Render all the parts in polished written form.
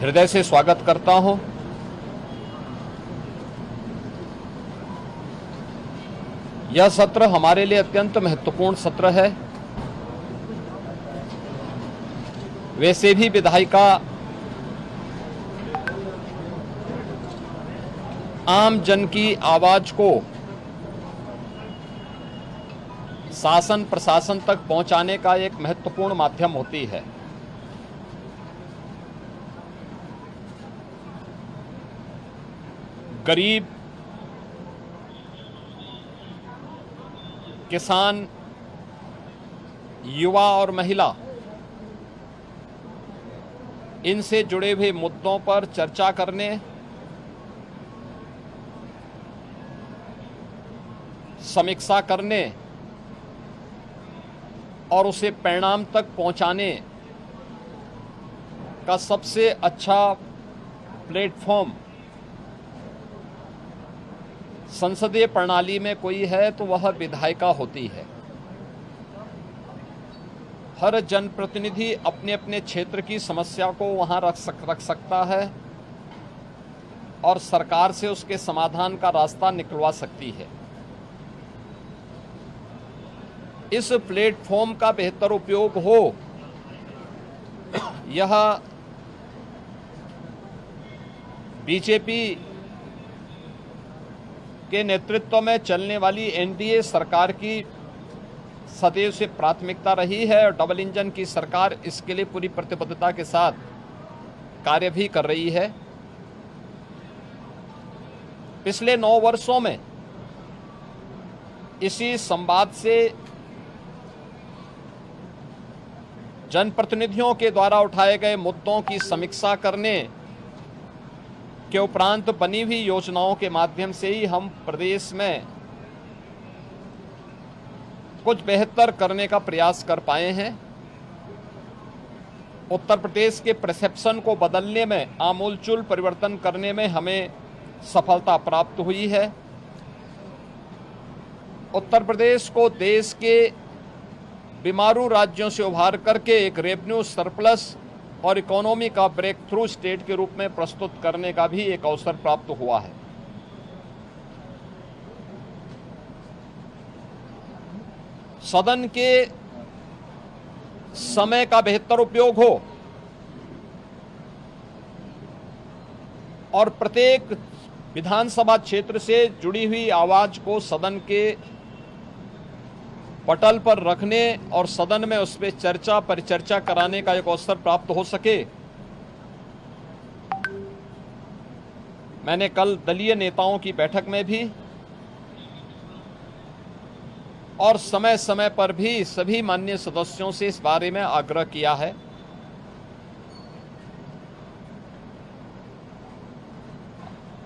हृदय से स्वागत करता हूं। यह सत्र हमारे लिए अत्यंत महत्वपूर्ण सत्र है। वैसे भी विधायिका आम जन की आवाज को शासन प्रशासन तक पहुंचाने का एक महत्वपूर्ण माध्यम होती है। गरीब, किसान, युवा और महिला, इनसे जुड़े हुए मुद्दों पर चर्चा करने, समीक्षा करने और उसे परिणाम तक पहुंचाने का सबसे अच्छा प्लेटफॉर्म संसदीय प्रणाली में कोई है तो वह विधायिका होती है। हर जनप्रतिनिधि अपने अपने क्षेत्र की समस्या को वहां रख सकता है और सरकार से उसके समाधान का रास्ता निकलवा सकती है। इस प्लेटफॉर्म का बेहतर उपयोग हो, यह बीजेपी के नेतृत्व में चलने वाली एनडीए सरकार की सदैव से प्राथमिकता रही है और डबल इंजन की सरकार इसके लिए पूरी प्रतिबद्धता के साथ कार्य भी कर रही है। पिछले 9 वर्षों में इसी संवाद से जनप्रतिनिधियों के द्वारा उठाए गए मुद्दों की समीक्षा करने के उपरांत बनी हुई योजनाओं के माध्यम से ही हम प्रदेश में कुछ बेहतर करने का प्रयास कर पाए हैं। उत्तर प्रदेश के परसेप्शन को बदलने में, आमूलचूल परिवर्तन करने में हमें सफलता प्राप्त हुई है। उत्तर प्रदेश को देश के बीमारू राज्यों से उभार करके एक रेवेन्यू सरप्लस और इकोनॉमी का ब्रेक थ्रू स्टेट के रूप में प्रस्तुत करने का भी एक अवसर प्राप्त हुआ है। सदन के समय का बेहतर उपयोग हो और प्रत्येक विधानसभा क्षेत्र से जुड़ी हुई आवाज को सदन के पटल पर रखने और सदन में उस पर चर्चा परिचर्चा कराने का एक अवसर प्राप्त हो सके। मैंने कल दलीय नेताओं की बैठक में भी और समय समय पर भी सभी माननीय सदस्यों से इस बारे में आग्रह किया है।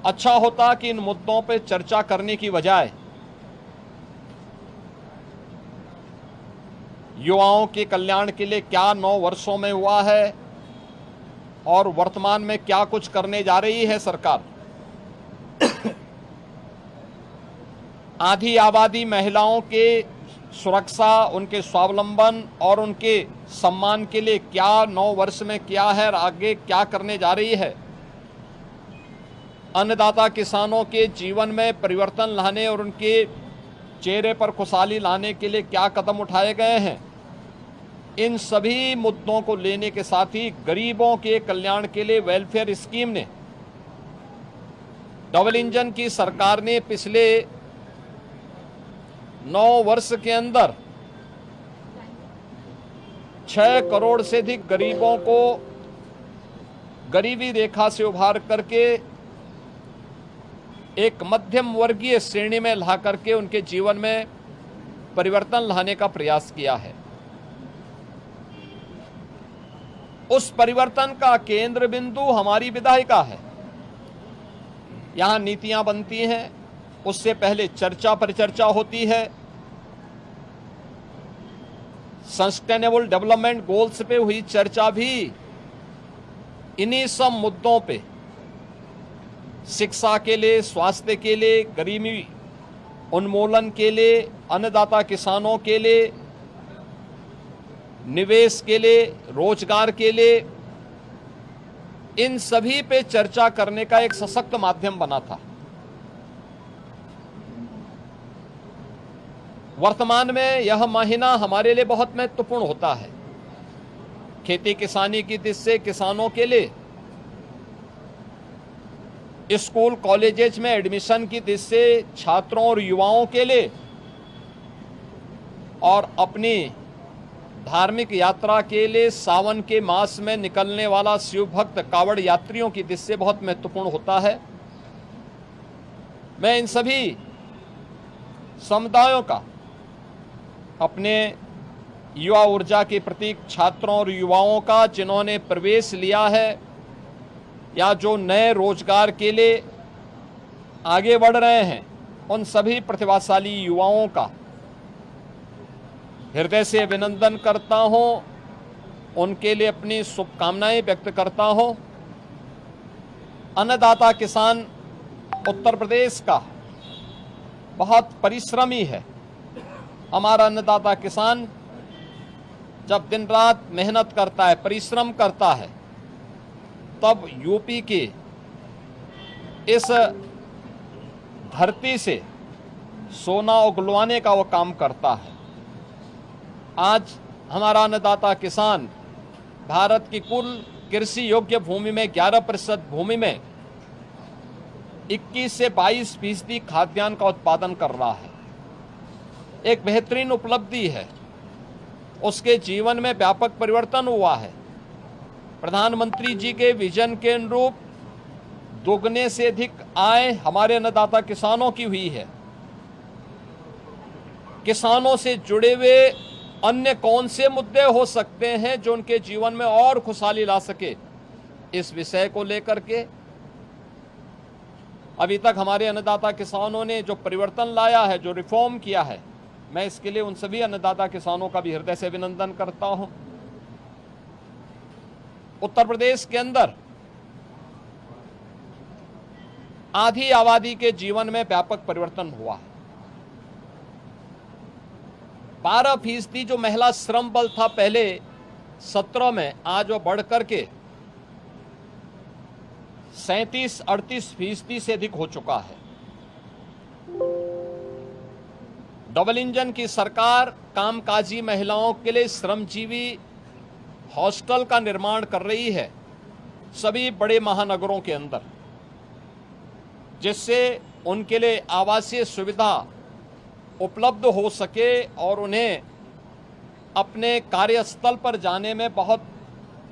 अच्छा होता कि इन मुद्दों पर चर्चा करने की बजाय युवाओं के कल्याण के लिए क्या 9 वर्षों में हुआ है और वर्तमान में क्या कुछ करने जा रही है सरकार। आधी आबादी महिलाओं के सुरक्षा, उनके स्वावलंबन और उनके सम्मान के लिए क्या 9 वर्ष में किया है और आगे क्या करने जा रही है। अन्नदाता किसानों के जीवन में परिवर्तन लाने और उनके चेहरे पर खुशहाली लाने के लिए क्या कदम उठाए गए हैं। इन सभी मुद्दों को लेने के साथ ही गरीबों के कल्याण के लिए वेलफेयर स्कीम ने, डबल इंजन की सरकार ने पिछले 9 वर्ष के अंदर 6 करोड़ से अधिक गरीबों को गरीबी रेखा से उभार करके एक मध्यम वर्गीय श्रेणी में ला करके उनके जीवन में परिवर्तन लाने का प्रयास किया है। उस परिवर्तन का केंद्र बिंदु हमारी विधायिका है। यहां नीतियां बनती हैं, उससे पहले चर्चा परिचर्चा होती है। सस्टेनेबल डेवलपमेंट गोल्स पे हुई चर्चा भी इन्हीं सब मुद्दों पे, शिक्षा के लिए, स्वास्थ्य के लिए, गरीबी उन्मूलन के लिए, अन्नदाता किसानों के लिए, निवेश के लिए, रोजगार के लिए इन सभी पे चर्चा करने का एक सशक्त माध्यम बना था। वर्तमान में यह महीना हमारे लिए बहुत महत्वपूर्ण होता है। खेती किसानी की दृष्टि से किसानों के लिए, स्कूल कॉलेजेस में एडमिशन की दृष्टि से छात्रों और युवाओं के लिए, और अपनी धार्मिक यात्रा के लिए सावन के मास में निकलने वाला शिव भक्त कावड़ यात्रियों की दृष्टि से बहुत महत्वपूर्ण होता है। मैं इन सभी समुदायों का, अपने युवा ऊर्जा के प्रतीक छात्रों और युवाओं का जिन्होंने प्रवेश लिया है या जो नए रोजगार के लिए आगे बढ़ रहे हैं, उन सभी प्रतिभाशाली युवाओं का हृदय से अभिनंदन करता हूं, उनके लिए अपनी शुभकामनाएं व्यक्त करता हूं। अन्नदाता किसान उत्तर प्रदेश का बहुत परिश्रमी है। हमारा अन्नदाता किसान जब दिन रात मेहनत करता है, परिश्रम करता है, तब यूपी की इस धरती से सोना उगलवाने का वो काम करता है। आज हमारा अन्नदाता किसान भारत की कुल कृषि योग्य भूमि में 11% भूमि में 21 से 22% खाद्यान्न का उत्पादन कर रहा है। एक बेहतरीन उपलब्धि है। उसके जीवन में व्यापक परिवर्तन हुआ है। प्रधानमंत्री जी के विजन के अनुरूप दोगुने से अधिक आय हमारे अन्नदाता किसानों की हुई है। किसानों से जुड़े हुए अन्य कौन से मुद्दे हो सकते हैं जो उनके जीवन में और खुशहाली ला सके, इस विषय को लेकर के अभी तक हमारे अन्नदाता किसानों ने जो परिवर्तन लाया है, जो रिफॉर्म किया है, मैं इसके लिए उन सभी अन्नदाता किसानों का भी हृदय से अभिनंदन करता हूं। उत्तर प्रदेश के अंदर आधी आबादी के जीवन में व्यापक परिवर्तन हुआ है। 12% जो महिला श्रम बल था पहले 17 में, आज वो बढ़कर के 37-38% से अधिक हो चुका है। डबल इंजन की सरकार कामकाजी महिलाओं के लिए श्रमजीवी हॉस्टल का निर्माण कर रही है सभी बड़े महानगरों के अंदर, जिससे उनके लिए आवासीय सुविधा उपलब्ध हो सके और उन्हें अपने कार्यस्थल पर जाने में बहुत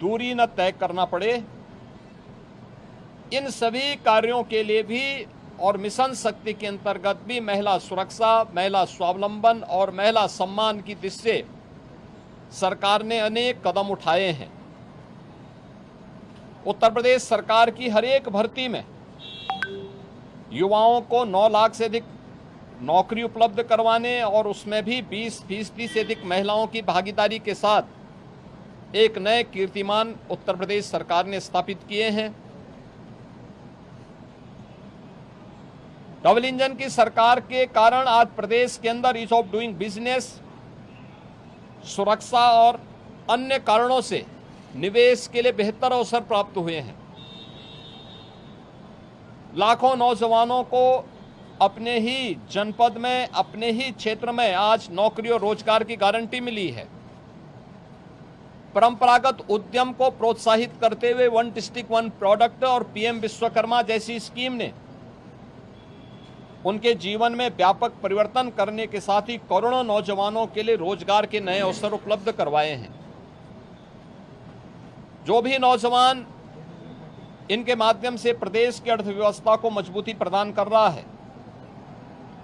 दूरी न तय करना पड़े। इन सभी कार्यों के लिए भी और मिशन शक्ति के अंतर्गत भी महिला सुरक्षा, महिला स्वावलंबन और महिला सम्मान की दृष्टि से सरकार ने अनेक कदम उठाए हैं। उत्तर प्रदेश सरकार की हर एक भर्ती में युवाओं को 9 लाख से अधिक नौकरी उपलब्ध करवाने और उसमें भी 20% से अधिक महिलाओं की भागीदारी के साथ एक नए कीर्तिमान उत्तर प्रदेश सरकार ने स्थापित किए हैं। डबल इंजन की सरकार के कारण आज प्रदेश के अंदर ईज ऑफ डूइंग बिजनेस, सुरक्षा और अन्य कारणों से निवेश के लिए बेहतर अवसर प्राप्त हुए हैं। लाखों नौजवानों को अपने ही जनपद में, अपने ही क्षेत्र में आज नौकरी और रोजगार की गारंटी मिली है। परंपरागत उद्यम को प्रोत्साहित करते हुए 1 डिस्ट्रिक्ट 1 प्रोडक्ट और पीएम विश्वकर्मा जैसी स्कीम ने उनके जीवन में व्यापक परिवर्तन करने के साथ ही करोड़ों नौजवानों के लिए रोजगार के नए अवसर उपलब्ध करवाए हैं। जो भी नौजवान इनके माध्यम से प्रदेश की अर्थव्यवस्था को मजबूती प्रदान कर रहा है,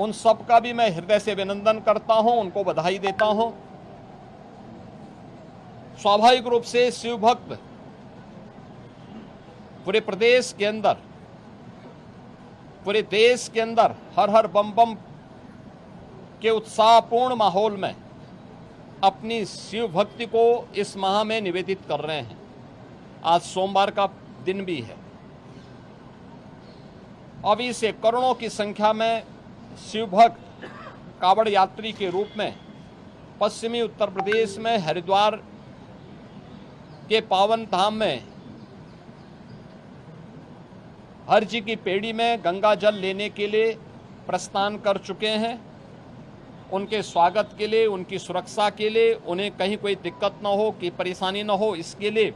उन सब का भी मैं हृदय से अभिनंदन करता हूं, उनको बधाई देता हूं। स्वाभाविक रूप से शिव भक्त पूरे प्रदेश के अंदर, पूरे देश के अंदर हर हर बम बम के उत्साहपूर्ण माहौल में अपनी शिव भक्ति को इस माह में निवेदित कर रहे हैं। आज सोमवार का दिन भी है। अभी से करोड़ों की संख्या में शिव भक्त कावड़ यात्री के रूप में पश्चिमी उत्तर प्रदेश में हरिद्वार के पावन धाम में हरजी की पेड़ी में गंगा जल लेने के लिए प्रस्थान कर चुके हैं। उनके स्वागत के लिए, उनकी सुरक्षा के लिए, उन्हें कहीं कोई दिक्कत न हो, कि परेशानी न हो, इसके लिए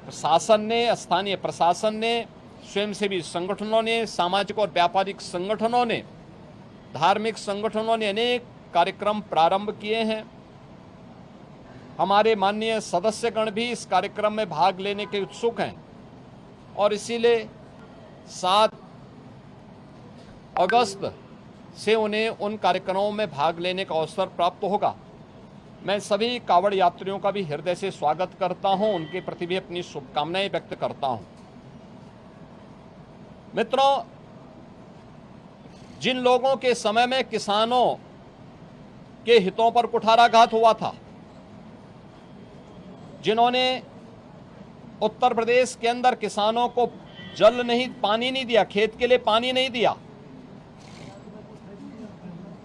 प्रशासन ने, स्थानीय प्रशासन ने, स्वयंसेवी संगठनों ने, सामाजिक और व्यापारिक संगठनों ने, धार्मिक संगठनों ने अनेक कार्यक्रम प्रारंभ किए हैं। हमारे माननीय सदस्यगण भी इस कार्यक्रम में भाग लेने के उत्सुक हैं और इसीलिए 7 अगस्त से उन्हें उन कार्यक्रमों में भाग लेने का अवसर प्राप्त होगा। मैं सभी कांवड़ यात्रियों का भी हृदय से स्वागत करता हूं, उनके प्रति भी अपनी शुभकामनाएं व्यक्त करता हूं। मित्रों, जिन लोगों के समय में किसानों के हितों पर कुठाराघात हुआ था, जिन्होंने उत्तर प्रदेश के अंदर किसानों को जल नहीं, पानी नहीं दिया, खेत के लिए पानी नहीं दिया,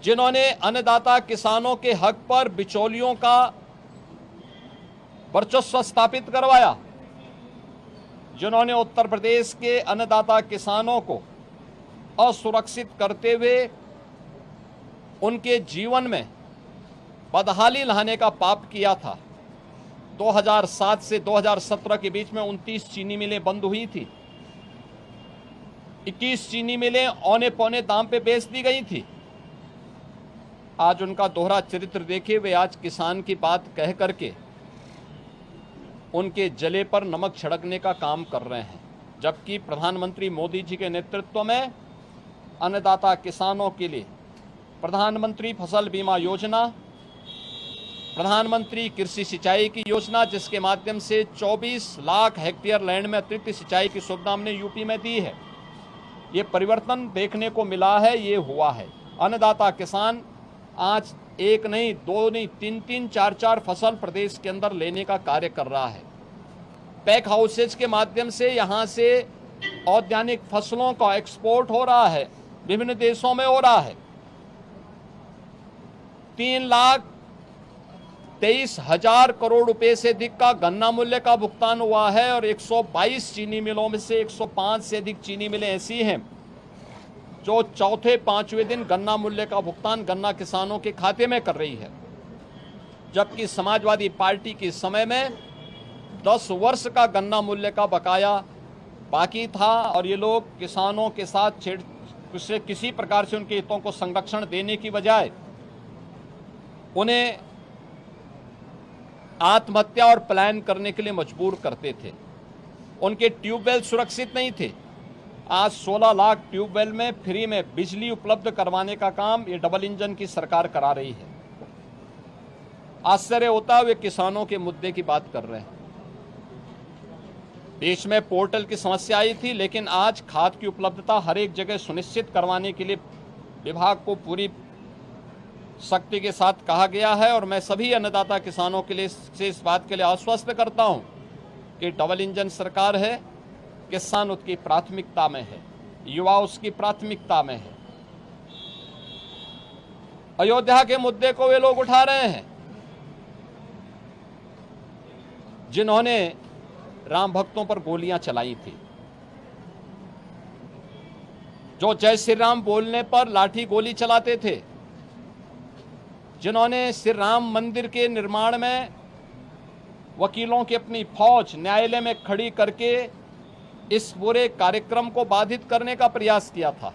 जिन्होंने अन्नदाता किसानों के हक पर बिचौलियों का वर्चस्व स्थापित करवाया, जिन्होंने उत्तर प्रदेश के अन्नदाता किसानों को असुरक्षित करते हुए उनके जीवन में बदहाली लाने का पाप किया था। 2007 से 2017 के बीच में 29 चीनी मिलें बंद हुई थी। 21 चीनी मिलें औने पौने दाम पे बेच दी गई थी। आज उनका दोहरा चरित्र देखिए, वे आज किसान की बात कह करके उनके जले पर नमक छिड़कने का काम कर रहे हैं, जबकि प्रधानमंत्री मोदी जी के नेतृत्व में अन्नदाता किसानों के लिए प्रधानमंत्री फसल बीमा योजना, प्रधानमंत्री कृषि सिंचाई की योजना, जिसके माध्यम से 24 लाख हेक्टेयर लैंड में अतिरिक्त सिंचाई की सुविधा हमने यूपी में दी है। ये परिवर्तन देखने को मिला है, ये हुआ है। अन्नदाता किसान आज 1 नहीं, 2 नहीं, 3-3, 4-4 फसल प्रदेश के अंदर लेने का कार्य कर रहा है। पैक हाउसेज के माध्यम से यहाँ से औद्यानिक फसलों का एक्सपोर्ट हो रहा है, विभिन्न देशों में हो रहा है। 3,23,000 करोड़ रुपए से अधिक का गन्ना मूल्य का भुगतान हुआ है और 122 चीनी मिलों में से 105 से अधिक चीनी मिलें ऐसी हैं जो चौथे 5वें दिन गन्ना मूल्य का भुगतान गन्ना किसानों के खाते में कर रही है, जबकि समाजवादी पार्टी के समय में 10 वर्ष का गन्ना मूल्य का बकाया बाकी था और ये लोग किसानों के साथ किसी प्रकार से उनके हितों को संरक्षण देने की बजाय उन्हें आत्महत्या और पलायन करने के लिए मजबूर करते थे। उनके ट्यूबवेल सुरक्षित नहीं थे। आज 16 लाख ट्यूबवेल में फ्री में बिजली उपलब्ध करवाने का काम ये डबल इंजन की सरकार करा रही है। आश्चर्य होता है वे किसानों के मुद्दे की बात कर रहे हैं। देश में पोर्टल की समस्या आई थी, लेकिन आज खाद की उपलब्धता हर एक जगह सुनिश्चित करवाने के लिए विभाग को पूरी शक्ति के साथ कहा गया है और मैं सभी अन्नदाता किसानों के लिए से इस बात के लिए आश्वस्त करता हूं कि डबल इंजन सरकार है, किसान उसकी प्राथमिकता में है, युवा उसकी प्राथमिकता में है। अयोध्या के मुद्दे को वे लोग उठा रहे हैं जिन्होंने राम भक्तों पर गोलियां चलाई थी, जो जय श्री राम बोलने पर लाठी गोली चलाते थे, जिन्होंने श्री राम मंदिर के निर्माण में वकीलों की अपनी फौज न्यायालय में खड़ी करके इस पूरे कार्यक्रम को बाधित करने का प्रयास किया था।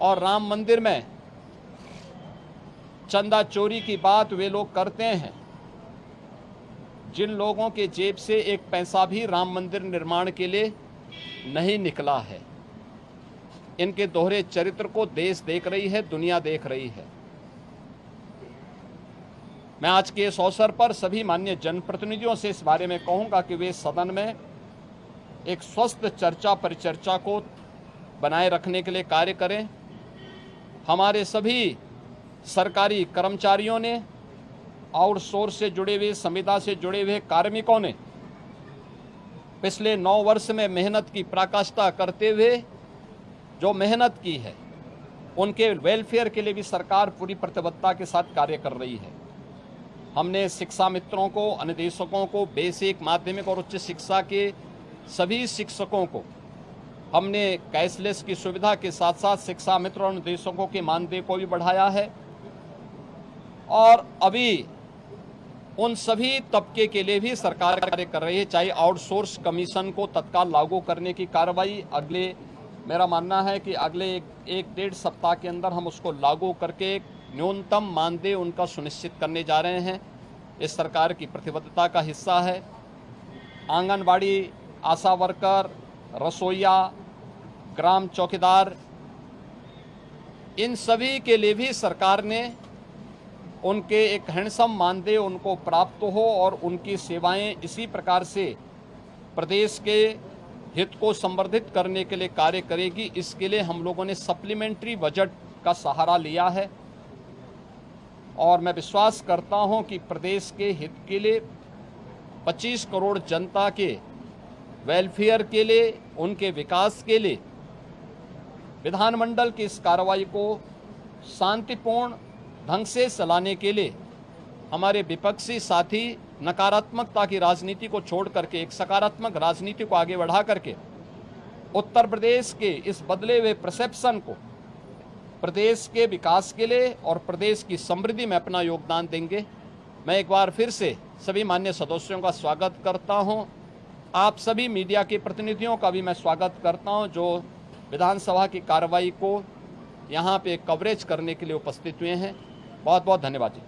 और राम मंदिर में चंदा चोरी की बात वे लोग करते हैं जिन लोगों के जेब से एक पैसा भी राम मंदिर निर्माण के लिए नहीं निकला है। इनके दोहरे चरित्र को देश देख रही है, दुनिया देख रही है। मैं आज के इस अवसर पर सभी माननीय जनप्रतिनिधियों से इस बारे में कहूंगा कि वे सदन में एक स्वस्थ चर्चा परिचर्चा को बनाए रखने के लिए कार्य करें। हमारे सभी सरकारी कर्मचारियों ने, आउटसोर्स से जुड़े हुए, संविदा से जुड़े हुए कार्मिकों ने पिछले 9 वर्ष में मेहनत की पराकाष्ठा करते हुए जो मेहनत की है, उनके वेलफेयर के लिए भी सरकार पूरी प्रतिबद्धता के साथ कार्य कर रही है। हमने शिक्षा मित्रों को, अनुदेशकों को बेसिक, माध्यमिक और उच्च शिक्षा के सभी शिक्षकों को हमने कैशलेस की सुविधा के साथ साथ शिक्षा मित्र और निदेशकों के मानदेय को भी बढ़ाया है और अभी उन सभी तबके के लिए भी सरकार कार्य कर रही है। चाहे आउटसोर्स कमीशन को तत्काल लागू करने की कार्रवाई मेरा मानना है कि अगले एक डेढ़ सप्ताह के अंदर हम उसको लागू करके न्यूनतम मानदेय उनका सुनिश्चित करने जा रहे हैं। इस सरकार की प्रतिबद्धता का हिस्सा है। आंगनबाड़ी, आशा वर्कर, रसोइया, ग्राम चौकीदार, इन सभी के लिए भी सरकार ने उनके एक हैंडसम मानदेय उनको प्राप्त हो और उनकी सेवाएं इसी प्रकार से प्रदेश के हित को संवर्धित करने के लिए कार्य करेगी। इसके लिए हम लोगों ने सप्लीमेंट्री बजट का सहारा लिया है और मैं विश्वास करता हूं कि प्रदेश के हित के लिए 25 करोड़ जनता के वेलफेयर के लिए, उनके विकास के लिए विधानमंडल की इस कार्रवाई को शांतिपूर्ण ढंग से चलाने के लिए हमारे विपक्षी साथी नकारात्मकता की राजनीति को छोड़ करके एक सकारात्मक राजनीति को आगे बढ़ा करके उत्तर प्रदेश के इस बदले हुए परसेप्शन को प्रदेश के विकास के लिए और प्रदेश की समृद्धि में अपना योगदान देंगे। मैं एक बार फिर से सभी माननीय सदस्यों का स्वागत करता हूं। आप सभी मीडिया के प्रतिनिधियों का भी मैं स्वागत करता हूं जो विधानसभा की कार्रवाई को यहां पे कवरेज करने के लिए उपस्थित हुए हैं। बहुत बहुत धन्यवाद जी।